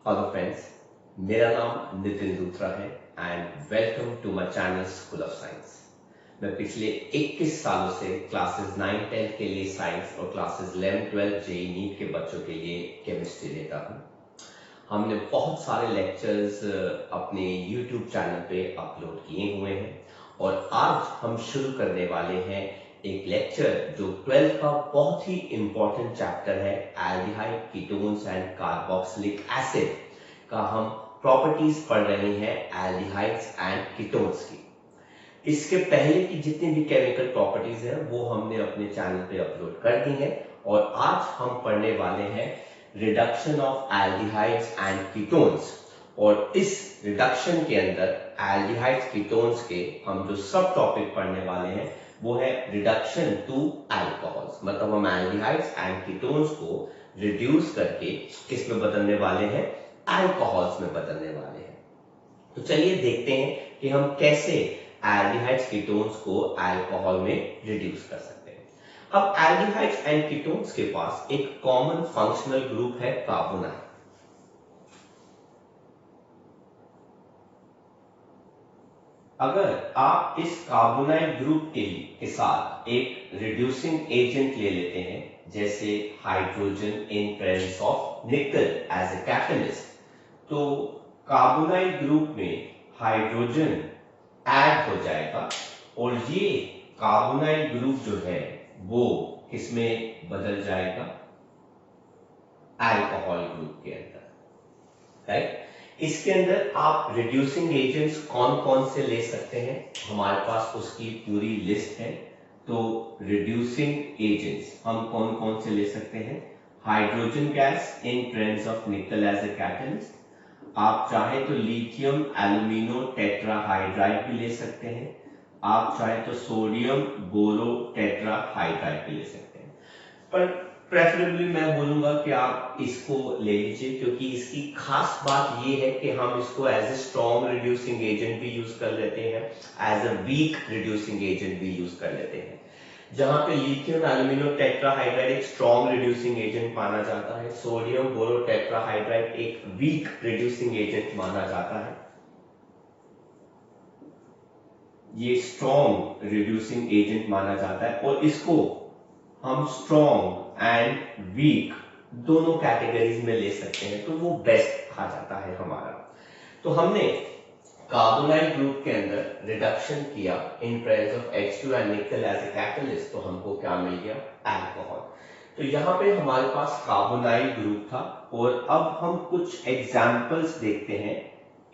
Hello friends, मेरा नाम नितिन लूथरा है and welcome to my channel school of science. मैं पिछले 21 सालों से क्लासेस 9-10 के लिए साइंस और क्लासेस 11-12 जेईई नीट के बच्चों के लिए केमिस्ट्री देता हूँ। हमने बहुत सारे लेक्चर्स अपने यूट्यूब चैनल पे अपलोड किए हुए हैं और आज हम शुरू करने वाले हैं एक लेक्चर जो 12th का बहुत ही इंपॉर्टेंट चैप्टर है, aldehyde, ketones and carboxylic acid का हम प्रॉपर्टीज पढ़ रहे हैं एल्डिहाइड्स एंड कीटोन्स की। इसके पहले की जितनी भी केमिकल प्रॉपर्टीज हैं वो हमने अपने चैनल पे अपलोड कर दी हैं और आज हम पढ़ने वाले हैं reduction of aldehydes and ketones. और इस रिडक्शन के अंदर एल्डिहाइड्स कीटोन्स के हम जो सब टॉपिक पढ़ने वाले हैं वो है रिडक्शन टू अल्कोहल्स, मतलब हम एल्डिहाइड्स एंड कीटोन्स को रिड्यूस करके किस में बदलने वाले हैं, अल्कोहल्स में बदलने वाले हैं। तो चलिए देखते हैं कि हम कैसे एल्डिहाइड्स कीटोन्स को अल्कोहल में रिड्यूस कर सकते हैं। अब एल्डिहाइड्स एंड कीटोन्स के पास एक कॉमन फंक्शनल ग्रुप है कार्बोनाइल। अगर आप इस कार्बोनाइल ग्रुप के साथ एक रिड्यूसिंग एजेंट ले लेते हैं, जैसे hydrogen in presence of nickel as a catalyst, तो कार्बोनाइल ग्रुप में हाइड्रोजन ऐड हो जाएगा और ये कार्बोनाइल ग्रुप जो है वो किसमें बदल जाएगा, अल्कोहल ग्रुप के अंदर, राइट। इसके अंदर आप रिड्यूसिंग एजेंट्स कौन कौन से ले सकते हैं, हमारे पास उसकी पूरी लिस्ट है। तो रिड्यूसिंग एजेंट्स हम कौन कौन से ले सकते हैं, hydrogen gas in presence of nickel as a catalyst, आप चाहे तो लिथियम एल्यूमिनो टेट्राहाइड्राइड भी ले सकते हैं, आप चाहे तो सोडियम बोरो टेट्राहाइड्राइड भी ले सकते हैं। पर प्रेफरेबली मैं बोलूंगा कि आप इसको ले लीजिए, क्योंकि इसकी खास बात ये है कि हम इसको as a strong reducing agent भी यूज कर लेते हैं, as a weak reducing agent भी यूज कर लेते हैं। जहां पे लिथियम एल्यूमिनो टेट्राहाइड्राइड एक स्ट्रॉन्ग रिड्यूसिंग एजेंट माना जाता है, सोडियम बोरो टेट्राहाइड्राइड एक वीक रिड्यूसिंग एजेंट माना जाता है। ये स्ट्रॉन्ग रिड्यूसिंग एजेंट माना जाता है और इसको हम स्ट्रॉन्ग एंड वीक दोनों कैटेगरीज में ले सकते हैं, तो वो बेस्ट आ जाता है हमारा। तो हमने कार्बोनाइल ग्रुप के अंदर रिडक्शन किया in presence of H2 and nickel as a catalyst, तो हमको क्या मिल गया, अल्कोहल। तो यहाँ पे हमारे पास कार्बोनाइल ग्रुप था और अब हम कुछ एग्जांपल्स देखते हैं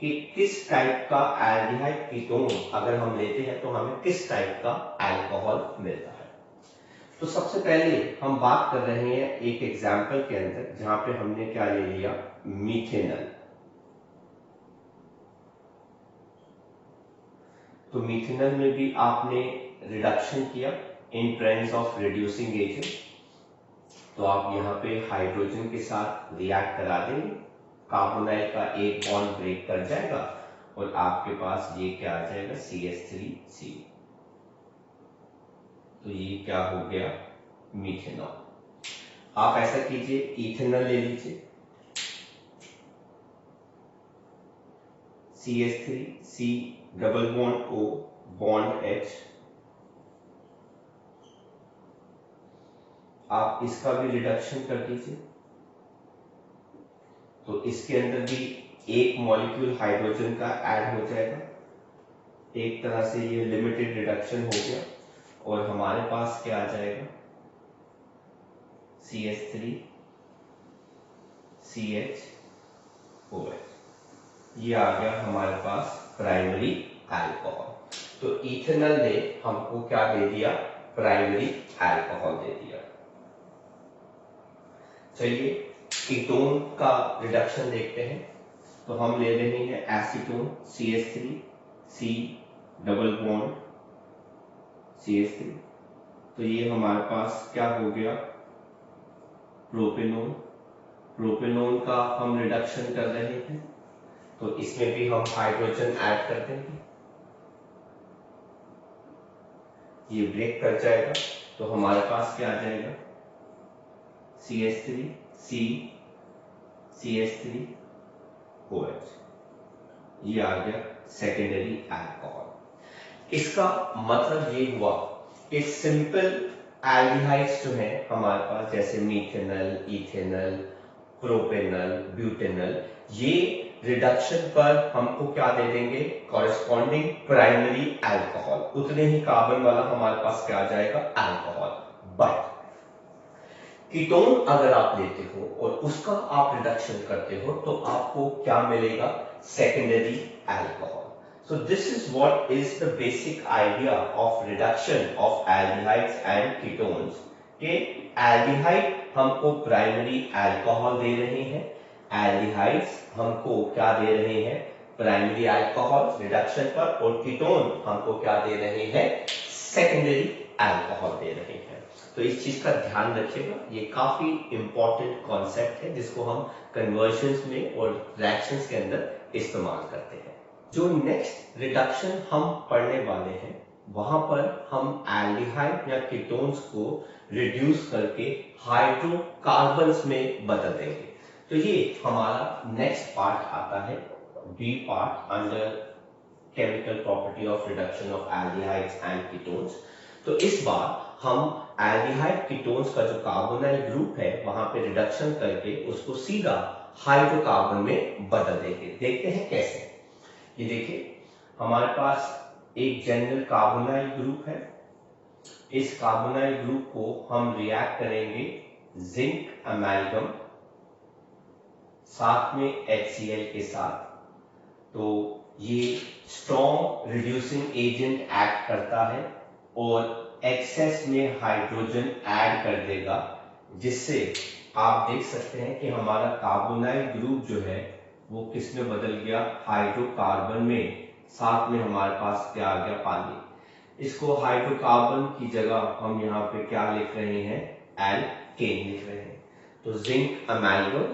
कि किस टाइप का एल्डिहाइड कीटोन अगर हम लेते हैं तो हमें किस टाइप का अल्कोहल मिलता है। तो सबसे पहले हम बात कर रहे हैं एक एग्जाम्पल के अंदर जहां पे हमने क्या ले लिया, मीथेनॉल। तो मीथेनॉल में भी आपने रिडक्शन किया in presence of reducing agent, तो आप यहाँ पे हाइड्रोजन के साथ रिएक्ट करा देंगे, कार्बोनाइल का एक बॉन्ड ब्रेक कर जाएगा और आपके पास ये क्या आ जाएगा, CH3C। तो ये क्या हो गया, मीथेनॉल। आप ऐसा कीजिए, इथेनॉल ले लीजिए, CH3C double bond O bond H, आप इसका भी रिडक्शन कर दीजिए। तो इसके अंदर भी एक मॉलिक्यूल हाइड्रोजन का ऐड हो जाएगा, एक तरह से ये लिमिटेड रिडक्शन हो गया और हमारे पास क्या आ जाएगा, CH3 CHOH, ये आ गया हमारे पास प्राइमरी अल्कोहल। तो इथेनॉल ने हमको क्या दे दिया, प्राइमरी अल्कोहल दे दिया। चलिए कीटोन का रिडक्शन देखते हैं। तो हम ले रहे हैं acetone, CH3C double bond CH3, तो ये हमारे पास क्या हो गया, प्रोपेनोन। प्रोपेनोन का हम रिडक्शन कर रहे हैं, तो इसमें भी हम हाइड्रोजन ऐड कर देंगे, ये ब्रेक कर जाएगा, तो हमारे पास क्या आ जाएगा, CH3C CH3 OH, ये आ गया सेकेंडरी अल्कोहल। इसका मतलब ये हुआ कि सिंपल एल्डिहाइड्स जो है हमारे पास, जैसे मीथेनल, इथेनल, प्रोपेनल, ब्यूटेनल, ये रिडक्शन पर हमको क्या दे देंगे, कॉरेस्पॉन्डिंग प्राइमरी अल्कोहल, उतने ही कार्बन वाला हमारे पास क्या आ जाएगा, अल्कोहल। बट कीटोन अगर आप लेते हो और उसका आप रिडक्शन करते हो तो आपको क्या मिलेगा, secondary alcohol. So this is what is the basic idea of reduction of aldehydes and ketones, कि एल्डिहाइड हमको प्राइमरी अल्कोहल दे रहे हैं, एल्डिहाइड्स हमको क्या दे रहे हैं, प्राइमरी अल्कोहल रिडक्शन पर, और कीटोन हमको क्या दे रहे हैं, सेकेंडरी अल्कोहल दे रहे हैं। तो इस चीज का ध्यान रखिएगा, ये काफी इंपॉर्टेंट कॉन्सेप्ट है जिसको हम कन्वर्जन्स में और रिएक्शंस के अंदर इस्तेमाल करते हैं। जो नेक्स्ट रिडक्शन हम पढ़ने वाले हैं वहां पर हम एल्डिहाइड या कीटोन्स को रिड्यूस करके हाइड्रोकार्बन्स में बदल देंगे। तो ये हमारा नेक्स्ट पार्ट आता है, B part under chemical property of reduction of aldehydes and ketones. तो इस बार हम एल्डिहाइड कीटोन्स का जो कार्बोनाइल ग्रुप है वहां पे रिडक्शन करके उसको सीधा हाइड्रोकार्बन में बदल देंगे। देखते हैं कैसे। ये देखिए हमारे पास एक जनरल कार्बोनाइल ग्रुप है, इस कार्बोनाइल ग्रुप को हम रिएक्ट करेंगे जिंक अमेल्गम साथ में HCl के साथ, तो ये स्ट्रॉन्ग रिड्यूसिंग एजेंट एक्ट करता है और एक्सेस में हाइड्रोजन ऐड कर देगा, जिससे आप देख सकते हैं कि हमारा कार्बोनाइल ग्रुप जो है वो किस में बदल गया, हाइड्रोकार्बन में, साथ में हमारे पास क्या आ गया, पानी। इसको हाइड्रोकार्बन की जगह हम यहाँ पे क्या लिख रहे हैं, एल्केन लिख रहे हैं। तो zinc amalgam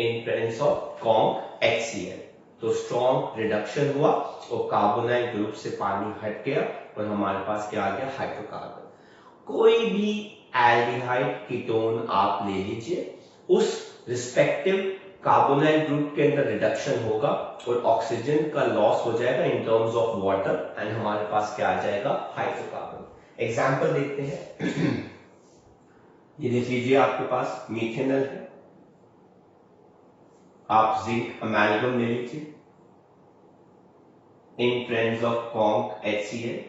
in presence of conc HCl, तो स्ट्रॉन्ग रिडक्शन हुआ और कार्बोनाइल ग्रुप से पानी हट गया और हमारे पास क्या आ गया, हाइड्रोकार्बन। कोई भी एल्डिहाइड कीटोन आप ले लीजिए, उस रिस्पेक्टिव कार्बोनाइल ग्रुप के अंदर रिडक्शन होगा और ऑक्सीजन का लॉस हो जाएगा in terms of water and हमारे पास क्या आ जाएगा, हाइड्रोकार्बन। एग्जांपल देखते हैं। ये देख लीजिए आपके पास मीथेनल है, आप जिंक अमेल्गम ले लीजिए इन प्रेजेंस ऑफ कॉन्क HCl,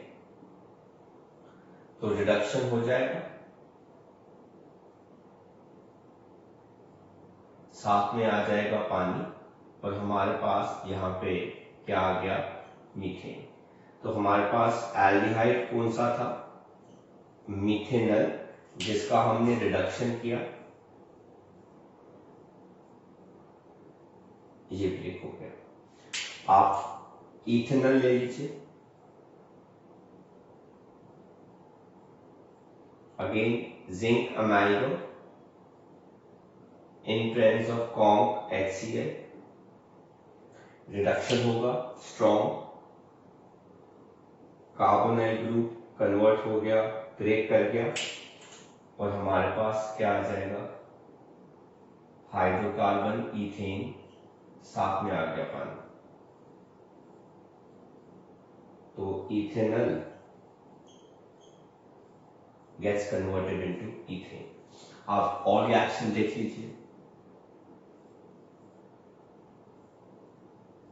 तो रिडक्शन हो जाएगा, साथ में आ जाएगा पानी और हमारे पास यहाँ पे क्या आ गया, मीथेन। तो हमारे पास एल्डिहाइड कौन सा था, मीथेनल, जिसका हमने रिडक्शन किया, ये ब्रेक हो गया। आप इथेनॉल ले लीजिए, again zinc amalgam in presence of conc HCl, reduction होगा, स्ट्रॉन्ग कार्बोनाइल ग्रुप कन्वर्ट हो गया, ब्रेक कर गया और हमारे पास क्या आ जाएगा, हाइड्रोकार्बन इथेन, साथ में आ गया पानी। तो ethanol gets converted into ethane। आप और रिएक्शन देख लीजिए,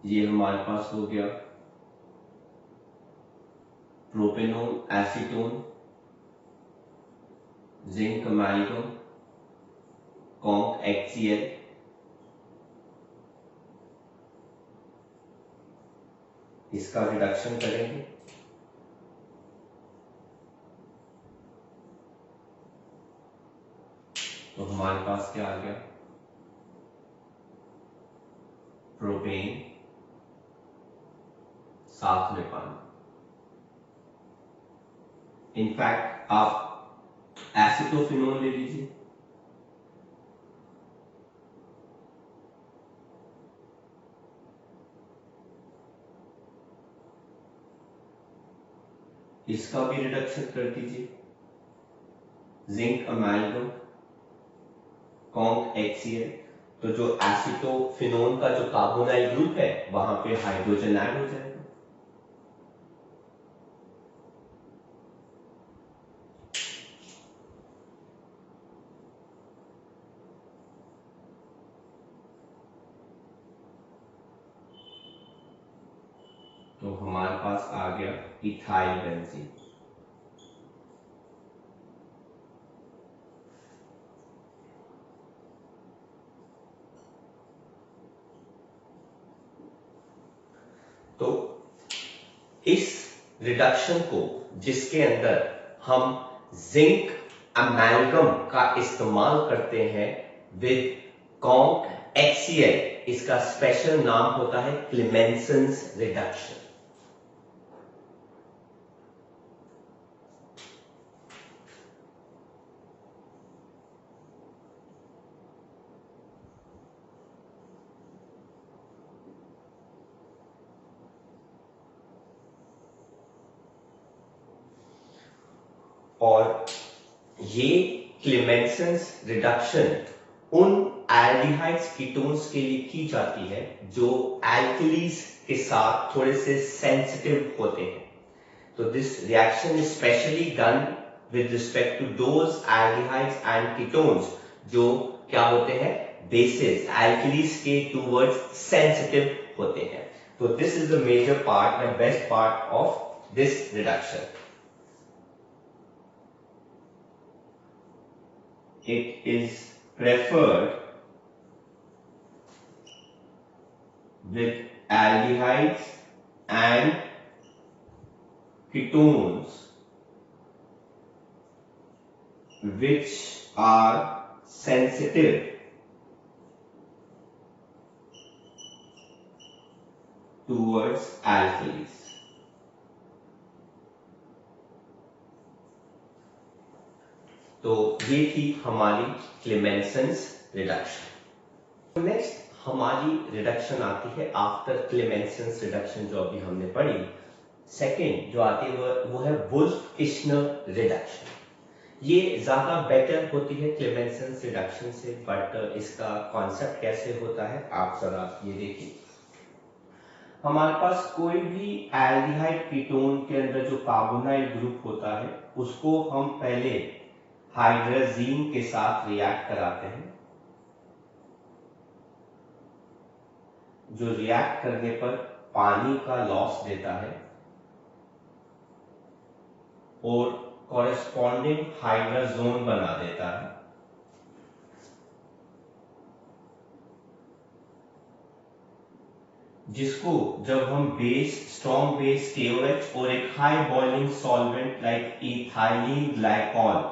ये हमारे पास हो गया propanol acetone, zinc amalgam, conc HCl, इसका रिडक्शन करेंगे, तो हमारे पास क्या आ गया, प्रोपेन, साथ में पानी। इनफैक्ट आप एसिटोफिनोल ले लीजिए, इसका भी रिडक्शन कर दीजिए, जिंक अमेल्गम, कॉन्क HCl, तो जो एसिटोफिनोन का जो कार्बोनाइल ग्रुप है वहां पे हाइड्रोजन ऐड हो जाएगा। तो हमारे पास आ गया इथाइल बेंजीन। तो इस रिडक्शन को, जिसके अंदर हम जिंक अमेल्गम का इस्तेमाल करते हैं विद कॉन्क HCl, इसका स्पेशल नाम होता है क्लेमेंसन्स रिडक्शन। और ये क्लेमेंसन्स रिडक्शन उन एल्डिहाइड्स कीटोन्स के लिए की जाती है जो एल्कलीज के साथ थोड़े से सेंसिटिव होते हैं। तो this reaction is specially done with respect to those aldehydes and ketones जो क्या होते हैं, बेसिस एल्कलीज के टूवर्ड्स सेंसिटिव होते हैं। तो this is the major part, the best part of this reduction. It is preferred with aldehydes and ketones which are sensitive towards alkalis. तो ये थी हमारी क्लेमेंसन्स रिडक्शन। नेक्स्ट हमारी रिडक्शन आती है आफ्टर क्लेमेंसन्स रिडक्शन जो अभी हमने पढ़ी। सेकेंड जो आती है वो है वुल्फ-किश्नर रिडक्शन। ये ज्यादा बेटर होती है क्लेमेंसन्स रिडक्शन से, बट इसका कॉन्सेप्ट कैसे होता है आप जरा ये देखिए। हमारे पास कोई भी एल्डिहाइड कीटोन के अंदर जो कार्बोनाइल ग्रुप होता है उसको हम पहले हाइड्रोजीन के साथ रिएक्ट कराते हैं, जो रिएक्ट करने पर पानी का लॉस देता है और कॉरेस्पॉन्डिंग हाइड्रोजोन बना देता है, जिसको जब हम बेस, स्ट्रॉन्ग बेस KOH और एक high boiling solvent like ethylene glycol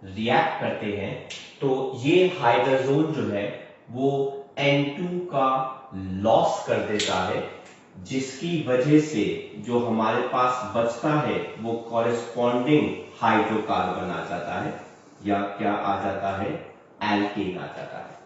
react करते हैं तो ये हाइड्रोजोन जो है वो N2 का लॉस कर देता है, जिसकी वजह से जो हमारे पास बचता है वो कॉरेस्पॉन्डिंग हाइड्रोकार्बन आ जाता है या क्या आ जाता है, एल्केन आ जाता है।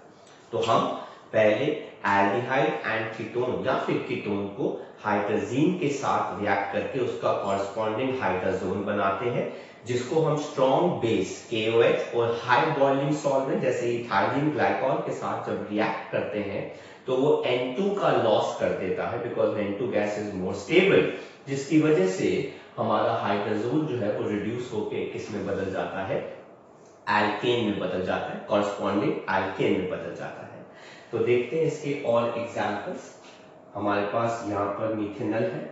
तो हम पहले एल्डिहाइड एंड कीटोन या फिर कीटोन को हाइड्रोजीन के साथ रिएक्ट करके उसका कॉरेस्पॉन्डिंग हाइड्रोजोन बनाते हैं, जिसको हम स्ट्रॉन्ग बेस KOH और हाई बॉइलिंग सॉल्वेंट जैसे इथाइलिन ग्लाइकॉल के साथ जब रिएक्ट करते हैं तो वो N2 का लॉस कर देता है, because N2 gas is more stable, जिसकी वजह से हमारा हाइड्रोजोन जो है वो रिड्यूस होके किस में बदल जाता है, एल्केन में बदल जाता है, कॉरेस्पॉन्डिंग एल्केन में बदल जाता है। तो देखते हैं इसके और एग्जांपल्स। हमारे पास यहां पर मिथेनॉल है,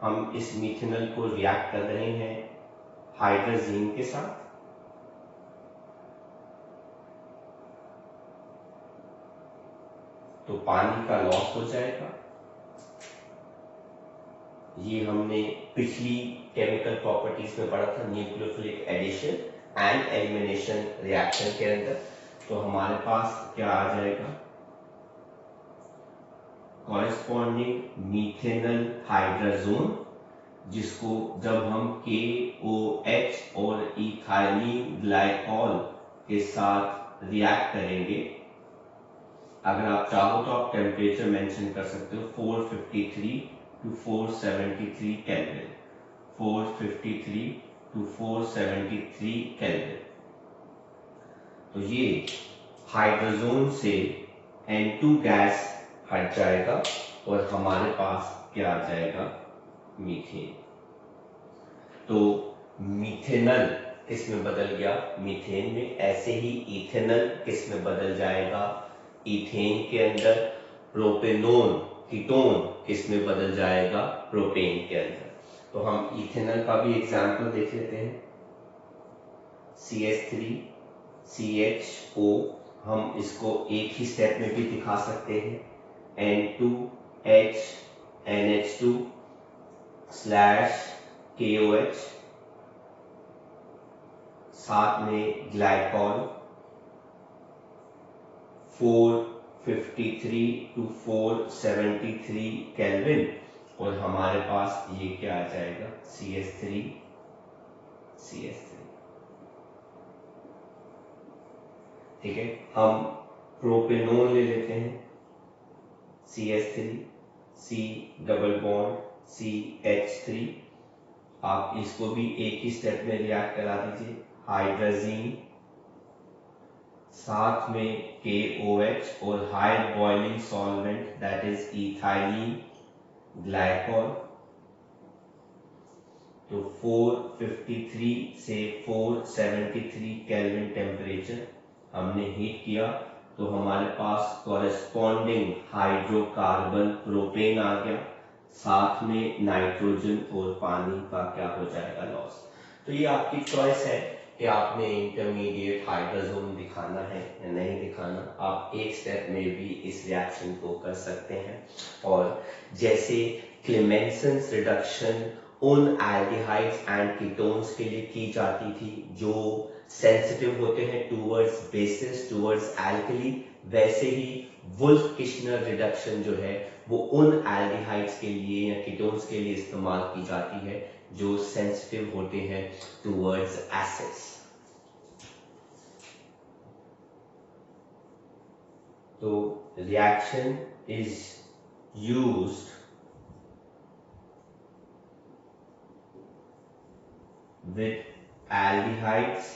हम इस मिथेनॉल को रिएक्ट कर रहे हैं हाइड्रोजीन के साथ, तो पानी का लॉस हो जाएगा। ये हमने पिछली केमिकल प्रॉपर्टीज में पढ़ा था, nucleophilic addition and elimination reaction के अंदर। तो हमारे पास क्या आ जाएगा, कॉरेस्पॉन्डिंग मिथेनॉल हाइड्रोजोन, जिसको जब हम KOH और इथाइलिन ग्लाइकॉल के साथ रिएक्ट करेंगे, अगर आप चाहो तो आप टेम्परेचर मेंशन कर सकते हो, 453 to 473 केल्विन, 453 to 473 केल्विन। तो ये हाइड्रोजन से N2 गैस हट जाएगा और हमारे पास क्या आ जाएगा, मीथेन। तो मीथेनल किस में बदल गया, मीथेन में। ऐसे ही इथेनल किस में बदल जाएगा, इथेन के अंदर। प्रोपेनोन कीटोन किस में बदल जाएगा, प्रोपेन के अंदर। तो हम इथेनल का भी एग्जांपल देख लेते हैं। CH3 CHO, हम इसको एक ही स्टेप में भी दिखा सकते हैं। N2H NH2 / KOH, साथ में ग्लाइकॉल 453 to 473 केल्विन, और हमारे पास ये क्या आ जाएगा, CH3 CH3। ठीक है, हम प्रोपेनोन ले लेते हैं। CH3 C double bond CH3, आप इसको भी एक ही स्टेप में रिएक्ट करा दीजिए। हाइड्रोजीन, साथ में KOH और high boiling solvent that is ethylene glycol. तो 453 से 473 केल्विन टेम्परेचर हमने हीट किया, तो हमारे पास कॉरेस्पॉन्डिंग हाइड्रोकार्बन प्रोपेन आ गया, साथ में नाइट्रोजन और पानी का क्या हो जाएगा, लॉस। तो ये आपकी चॉइस है कि आपने इंटरमीडिएट हाइड्रोजन दिखाना है या नहीं दिखाना। आप एक स्टेप में भी इस रिएक्शन को कर सकते हैं। और जैसे क्लेमेंसन्स रिडक्शन उन एल्डिहाइड्स एंड कीटोन्स के लिए की जाती थी जो सेंसिटिव होते हैं टूवर्ड्स बेसिस, टूवर्ड्स एल्कली, वैसे ही वुल्फ-किश्नर रिडक्शन जो है वो उन एल्डिहाइड्स के लिए या कीटोन्स के लिए इस्तेमाल की जाती है जो सेंसिटिव होते हैं टूवर्ड्स एसिड्स। तो reaction is used with aldehydes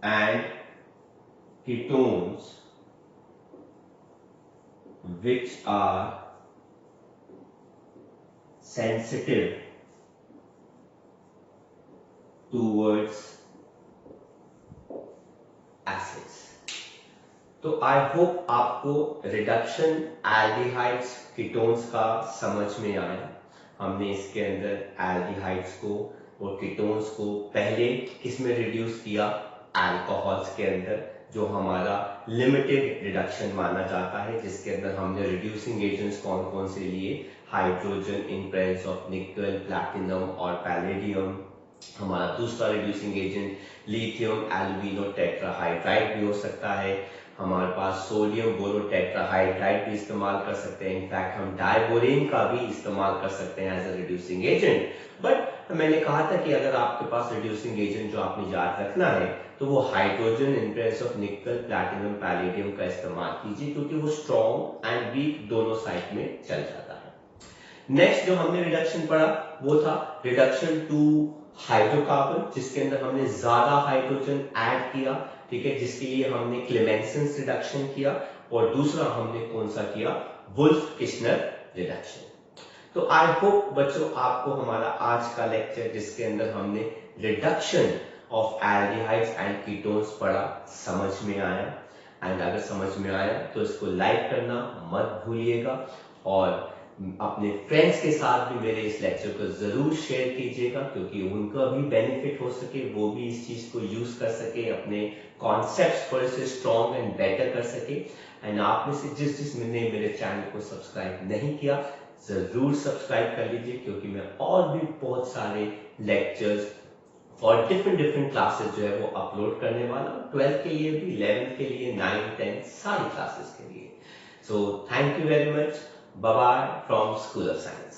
and ketones which are sensitive towards acids। तो आई होप आपको रिडक्शन एल्डिहाइड्स कीटोन्स का समझ में आया। हमने इसके अंदर एल्डिहाइड्स को और कीटोन्स को पहले किसमें रिड्यूस किया, अल्कोहल्स के अंदर, जो हमारा लिमिटेड रिडक्शन माना जाता है, जिसके अंदर हमने रिड्यूसिंग एजेंट्स कौन कौन से लिए, हाइड्रोजन इन प्रेजेंस ऑफ निकल, प्लैटिनम और पैलेडियम। हमारा दूसरा रिड्यूसिंग एजेंट लिथियम एल्यूमिनो टेट्राहाइड्राइड भी हो सकता है। हमारे पास सोडियम बोरो टेट्राहाइड्राइड भी इस्तेमाल कर सकते हैं। इनफैक्ट हम डाइबोरेन का भी इस्तेमाल कर सकते हैं as a reducing agent. But मैंने कहा था कि अगर आपके पास रिड्यूसिंग एजेंट जो आपने याद रखना है तो वो हाइड्रोजन इन प्रेजेंस ऑफ निकल, प्लैटिनम, पैलेडियम का इस्तेमाल कीजिए, क्योंकि वो स्ट्रॉन्ग एंड वीक दोनों साइड में चल जाता है। नेक्स्ट जो हमने रिडक्शन पढ़ा वो था रिडक्शन टू हाइड्रोकार्बन, जिसके अंदर हमने ज्यादा हाइड्रोजन ऐड किया, ठीक है, जिसके लिए हमने क्लेमेंसन्स रिडक्शन किया, और दूसरा हमने कौन सा किया, वुल्फ-किश्नर रिडक्शन। तो आई होप बच्चों आपको हमारा आज का लेक्चर जिसके अंदर हमने reduction of aldehydes and ketones पढ़ा समझ में आया। एंड अगर समझ में आया तो इसको लाइक करना मत भूलिएगा, और अपने फ्रेंड्स के साथ भी मेरे इस लेक्चर को जरूर शेयर कीजिएगा, क्योंकि उनका भी बेनिफिट हो सके, वो भी इस चीज को यूज कर सके, अपने कॉन्सेप्ट्स थोड़े से स्ट्रॉन्ग एंड बेटर कर सके। एंड आप में से जिसने मेरे चैनल को सब्सक्राइब नहीं किया जरूर सब्सक्राइब कर लीजिए, क्योंकि मैं और भी बहुत सारे लेक्चर्स और डिफरेंट क्लासेस जो है वो अपलोड करने वाला हूँ, 12th के लिए भी, 11th के लिए, 9th 10th सारी क्लासेस के लिए। So thank you very much, bye bye from school of science.